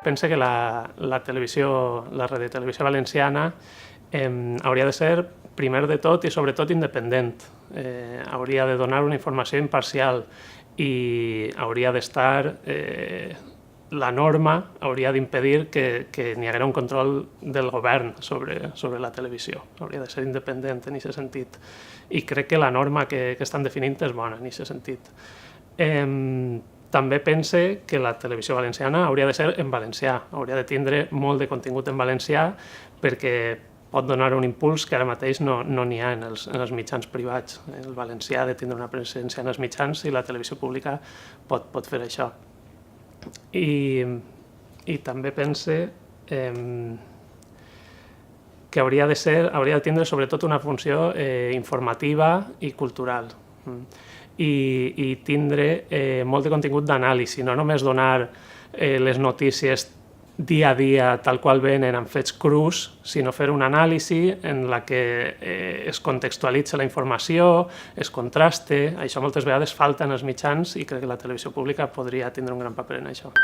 Pense que la radiotelevisió valenciana hauria de ser, primer de tot i sobretot, independent. Hauria de donar una informació imparcial i hauria d'estar... La norma hauria d'impedir que n'hi haguera un control del govern sobre la televisió. Hauria de ser independent en aquest sentit. I crec que la norma que estan definint és bona en aquest sentit. També pense que la televisió valenciana hauria de ser en valencià, hauria de tindre molt de contingut en valencià perquè pot donar un impuls que ara mateix no n'hi ha en els mitjans privats. El valencià ha de tindre una presència en els mitjans i la televisió pública pot fer això. I també pense que hauria de tindre sobretot una funció informativa i cultural i tindre molt de contingut d'anàlisi, no només donar les notícies dia a dia tal qual venen amb fets crus, sinó fer una anàlisi en la que es contextualitza la informació, es contraste. Això moltes vegades falta en els mitjans i crec que la televisió pública podria tindre un gran paper en això.